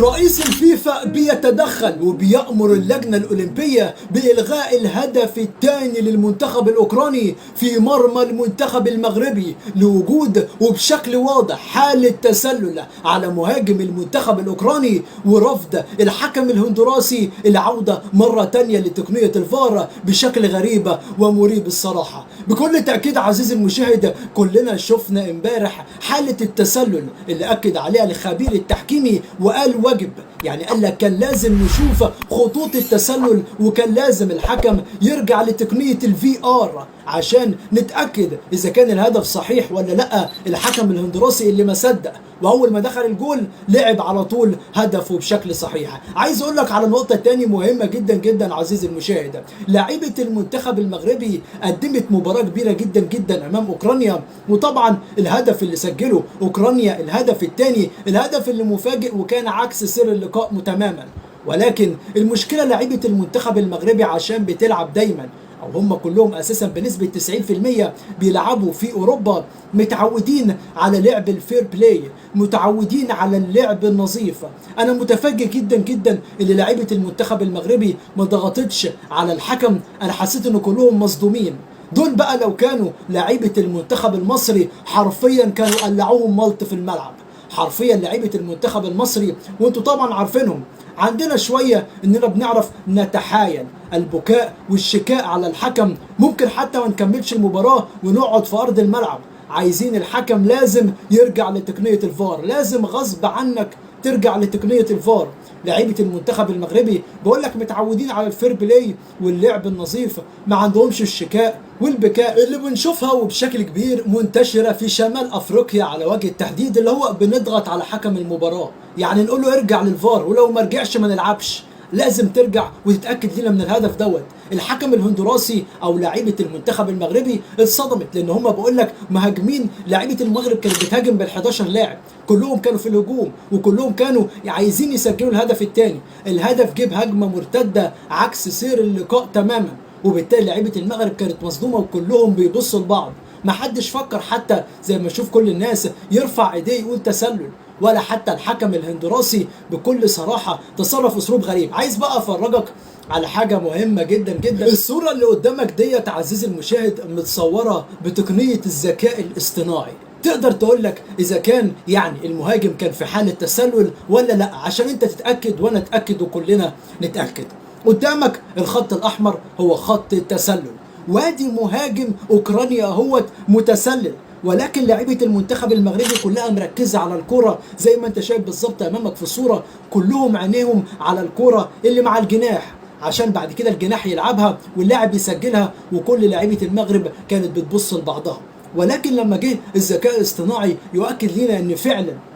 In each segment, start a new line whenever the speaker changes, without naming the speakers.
رئيس الفيفا بيتدخل وبيأمر اللجنة الأولمبية بإلغاء الهدف الثاني للمنتخب الأوكراني في مرمى المنتخب المغربي لوجود وبشكل واضح حالة تسلل على مهاجم المنتخب الأوكراني، ورفض الحكم الهندوراسي العودة مرة تانية لتقنية الفار بشكل غريب ومريب الصراحة. بكل تأكيد عزيزي المشاهد كلنا شفنا امبارح حالة التسلل اللي أكد عليها الخبير التحكيمي وقال واجب، يعني قال لك كان لازم نشوف خطوط التسلل وكان لازم الحكم يرجع لتقنية الVR عشان نتأكد إذا كان الهدف صحيح ولا لأ. الحكم الهندوراسي اللي ما صدق وأول ما دخل الجول لعب على طول هدفه بشكل صحيح. عايز أقول لك على نقطة تاني مهمة جدا جدا عزيزي المشاهد، لاعيبة المنتخب المغربي قدمت مباراة كبيرة جدا جدا أمام أوكرانيا، وطبعا الهدف اللي سجله أوكرانيا الهدف الثاني الهدف اللي مفاجئ وكان عكس سير اللقاء تماما. ولكن المشكلة لاعيبة المنتخب المغربي عشان بتلعب دايما أو هم كلهم أساسا بنسبة 90% بيلعبوا في أوروبا، متعودين على لعب الفير بلاي، متعودين على اللعب النظيف. أنا متفاجئ جدا جدا إن لاعيبة المنتخب المغربي ما ضغطتش على الحكم. أنا حسيت إن كلهم مصدومين. دول بقى لو كانوا لاعيبة المنتخب المصري حرفيا كانوا قلعوهم ملط في الملعب، حرفيا لاعيبة المنتخب المصري وانتوا طبعا عارفينهم. عندنا شوية اننا بنعرف نتحايل، البكاء والشكاء على الحكم، ممكن حتى ما نكملش المباراة ونقعد في ارض الملعب. عايزين الحكم لازم يرجع لتقنية الفار، لازم غصب عنك ترجع لتقنية الفار. لعيبة المنتخب المغربي بقول لك متعودين على الفير بلاي واللعب النظيف، ما عندهمش الشكاء والبكاء اللي بنشوفها وبشكل كبير منتشرة في شمال افريقيا على وجه التحديد، اللي هو بنضغط على حكم المباراة، يعني نقول له ارجع للفار ولو ما رجعش ما نلعبش، لازم ترجع وتتاكد لنا من الهدف دوت. الحكم الهندوراسي او لاعيبه المنتخب المغربي اتصدمت لان هم بقول لك مهاجمين لاعيبه المغرب كانت بتهاجم بال11 لاعب، كلهم كانوا في الهجوم وكلهم كانوا عايزين يسجلوا الهدف الثاني. الهدف جه بهجمه مرتده عكس سير اللقاء تماما، وبالتالي لعيبه المغرب كانت مصدومه وكلهم بيبصوا لبعض. ما حدش فكر حتى زي ما اشوف كل الناس يرفع ايديه يقول تسلل، ولا حتى الحكم الهندوراسي بكل صراحة تصرف اسلوب غريب. عايز بقى افرجك على حاجة مهمة جدا جدا. الصورة اللي قدامك ديت عزيزي المشاهد متصورة بتقنية الذكاء الاصطناعي، تقدر تقول لك اذا كان يعني المهاجم كان في حالة تسلل ولا لا، عشان انت تتأكد وانا اتأكد وكلنا نتأكد. قدامك الخط الاحمر هو خط التسلل، وادي مهاجم اوكرانيا هو متسلل، ولكن لاعيبه المنتخب المغربي كلها مركزه على الكره زي ما انت شايف بالظبط امامك في الصوره، كلهم عينيهم على الكره اللي مع الجناح عشان بعد كده الجناح يلعبها واللاعب يسجلها، وكل لاعيبه المغرب كانت بتبص لبعضها. ولكن لما جه الذكاء الاصطناعي يؤكد لنا ان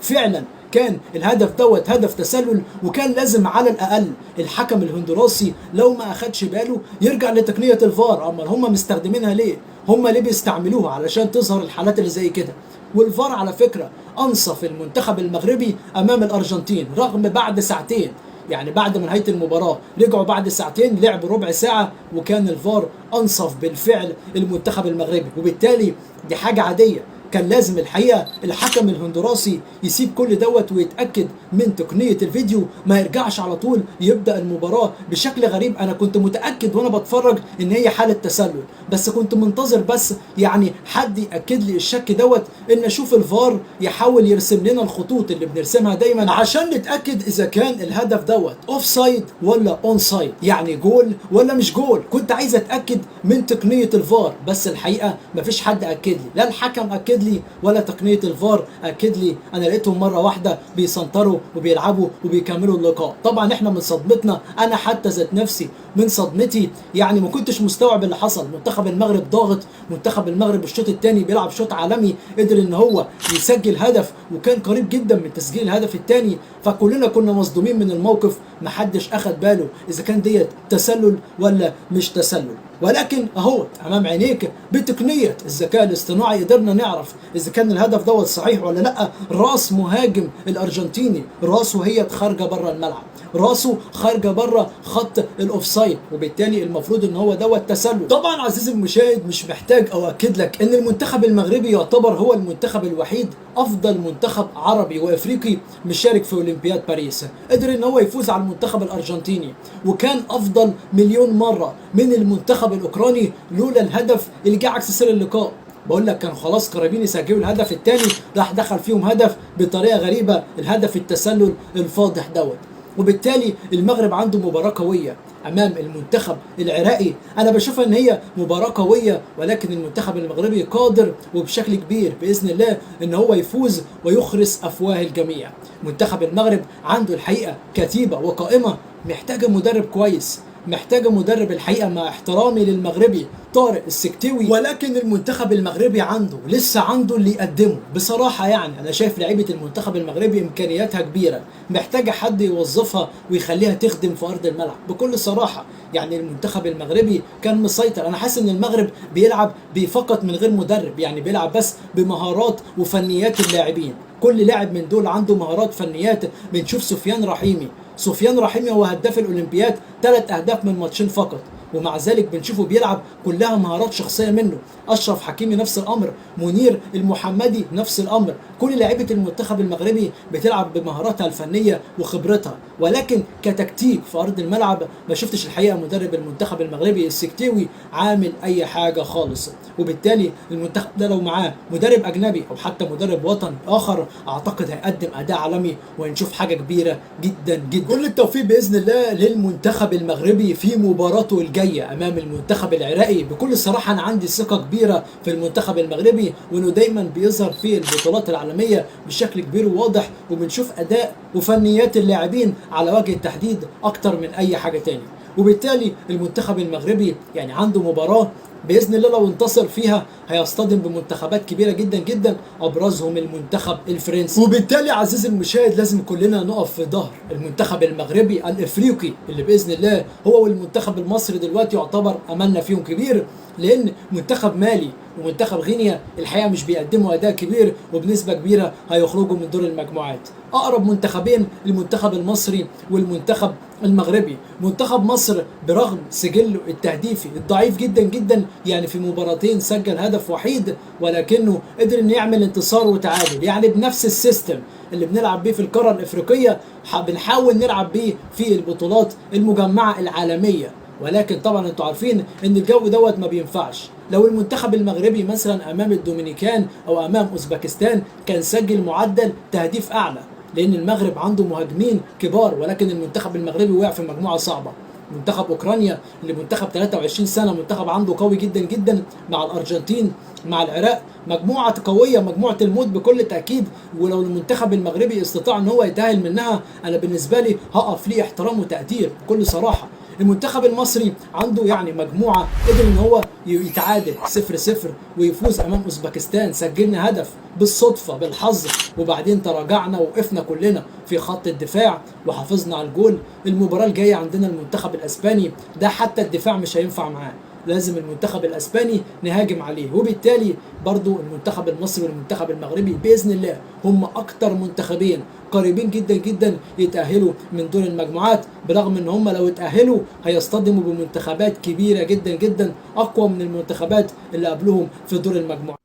فعلا كان الهدف دوت هدف تسلل، وكان لازم على الاقل الحكم الهندوراسي لو ما اخدش باله يرجع لتقنيه الفار. اما هم مستخدمينها ليه؟ هم ليه بيستعملوها؟ علشان تظهر الحالات اللي زي كده. والفار على فكره انصف المنتخب المغربي امام الارجنتين رغم بعد ساعتين، يعني بعد ما نهايه المباراه رجعوا بعد ساعتين لعبوا ربع ساعه وكان الفار انصف بالفعل المنتخب المغربي، وبالتالي دي حاجه عاديه. كان لازم الحقيقه الحكم الهندوراسي يسيب كل دوت ويتاكد من تقنيه الفيديو، ما يرجعش على طول يبدا المباراه بشكل غريب. انا كنت متاكد وانا بتفرج ان هي حاله تسلل، بس كنت منتظر بس يعني حد ياكد لي الشك دوت، ان اشوف الفار يحاول يرسم لنا الخطوط اللي بنرسمها دايما عشان نتاكد اذا كان الهدف دوت اوف سايد ولا اون سايد، يعني جول ولا مش جول. كنت عايز اتاكد من تقنيه الفار، بس الحقيقه مفيش حد اكد لي، لا الحكم اكد لي ولا تقنيه الفار اكد لي. انا لقيتهم مره واحده بيسنطروا وبيلعبوا وبيكملوا اللقاء. طبعا احنا من صدمتنا، انا حتى ذات نفسي من صدمتي يعني ما كنتش مستوعب اللي حصل. منتخب المغرب ضاغط، منتخب المغرب الشوط الثاني بيلعب شوط عالمي، قدر ان هو يسجل هدف وكان قريب جدا من تسجيل الهدف الثاني، فكلنا كنا مصدومين من الموقف. محدش اخد باله اذا كان ديت تسلل ولا مش تسلل. ولكن اهو امام عينيك بتقنيه الذكاء الاصطناعي قدرنا نعرف اذا كان الهدف دوت صحيح ولا لا. راس مهاجم الارجنتيني راسه هي خارجه بره الملعب، راسه خارجه بره خط الاوفسايد، وبالتالي المفروض ان هو دوت تسلل. طبعا عزيزي المشاهد مش محتاج اؤكد لك ان المنتخب المغربي يعتبر هو المنتخب الوحيد افضل منتخب عربي وافريقي مشارك في اولمبياد باريس. قدر ان هو يفوز على المنتخب الارجنتيني، وكان افضل مليون مره من المنتخب الاوكراني لولا الهدف اللي جه عكس سير اللقاء. بقول لك كانوا خلاص قريبين يسجلوا الهدف الثاني، راح دخل فيهم هدف بطريقه غريبه، الهدف التسلل الفاضح دوت. وبالتالي المغرب عنده مباراة قوية امام المنتخب العراقي. انا بشوفها ان هي مباراة قوية، ولكن المنتخب المغربي قادر وبشكل كبير باذن الله ان هو يفوز ويخرس افواه الجميع. منتخب المغرب عنده الحقيقة كتيبة وقائمة محتاجة مدرب كويس، محتاجة مدرب الحقيقة مع احترامي للمغربي طارق السكتوي، ولكن المنتخب المغربي لسه عنده اللي يقدمه بصراحة. يعني أنا شايف لعيبة المنتخب المغربي إمكانياتها كبيرة، محتاجة حد يوظفها ويخليها تخدم في أرض الملعب بكل صراحة. يعني المنتخب المغربي كان مسيطر، أنا حاسس إن المغرب بيلعب فقط من غير مدرب، يعني بيلعب بس بمهارات وفنيات اللاعبين. كل لاعب من دول عنده مهارات فنيات. بنشوف سفيان رحيمي هو هداف الأولمبياد، 3 أهداف من ماتشين فقط، ومع ذلك بنشوفه بيلعب كلها مهارات شخصيه منه. اشرف حكيمي نفس الامر، منير المحمدي نفس الامر. كل لاعيبه المنتخب المغربي بتلعب بمهاراتها الفنيه وخبرتها، ولكن كتكتيك في ارض الملعب ما شفتش الحقيقه مدرب المنتخب المغربي السكتوي عامل اي حاجه خالص. وبالتالي المنتخب ده لو معاه مدرب اجنبي او حتى مدرب وطني اخر اعتقد هيقدم اداء عالمي وهنشوف حاجه كبيره جدا جدا. كل التوفيق باذن الله للمنتخب المغربي في مباراته الجايه امام المنتخب العراقي. بكل صراحه انا عندي ثقه كبيره في المنتخب المغربي، وانه دايما بيظهر في البطولات العالميه بشكل كبير وواضح، وبنشوف اداء وفنيات اللاعبين على وجه التحديد اكتر من اي حاجه تاني. وبالتالي المنتخب المغربي يعني عنده مباراه باذن الله لو انتصر فيها هيصطدم بمنتخبات كبيره جدا جدا، ابرزهم المنتخب الفرنسي. وبالتالي عزيزي المشاهد لازم كلنا نقف في ظهر المنتخب المغربي الافريقي اللي باذن الله هو والمنتخب المصري دلوقتي يعتبر املنا فيهم كبير، لان منتخب مالي ومنتخب غينيا الحقيقه مش بيقدموا اداء كبير، وبنسبه كبيره هيخرجوا من دور المجموعات. اقرب منتخبين المنتخب المصري والمنتخب المغربي. منتخب مصر برغم سجله التهديفي الضعيف جدا جدا، يعني في مباراتين سجل هدف وحيد، ولكنه قدر انه يعمل انتصار وتعادل، يعني بنفس السيستم اللي بنلعب بيه في القاره الافريقيه بنحاول نلعب بيه في البطولات المجمعه العالميه. ولكن طبعا انتوا عارفين ان الجو دوت ما بينفعش. لو المنتخب المغربي مثلا امام الدومينيكان او امام اوزبكستان كان سجل معدل تهديف اعلى، لان المغرب عنده مهاجمين كبار، ولكن المنتخب المغربي وقع في مجموعه صعبه. منتخب اوكرانيا اللي منتخب 23 سنه، منتخب عنده قوي جدا جدا، مع الارجنتين مع العراق، مجموعه قويه، مجموعه الموت بكل تاكيد. ولو المنتخب المغربي استطاع ان هو يتاهل منها انا بالنسبه لي هقف ليه احترام وتقدير بكل صراحه. المنتخب المصري عنده يعني مجموعه قدر ان هو يتعادل 0-0 ويفوز امام اوزبكستان، سجلنا هدف بالصدفه بالحظ، وبعدين تراجعنا ووقفنا كلنا في خط الدفاع وحافظنا على الجول. المباراه الجايه عندنا المنتخب الاسباني، ده حتى الدفاع مش هينفع معاه، لازم المنتخب الاسباني نهاجم عليه. وبالتالي برضو المنتخب المصري والمنتخب المغربي باذن الله هم اكتر منتخبين قريبين جدا جدا يتاهلوا من دور المجموعات، برغم ان هم لو اتاهلوا هيصطدموا بمنتخبات كبيره جدا جدا اقوى من المنتخبات اللي قبلهم في دور المجموعات.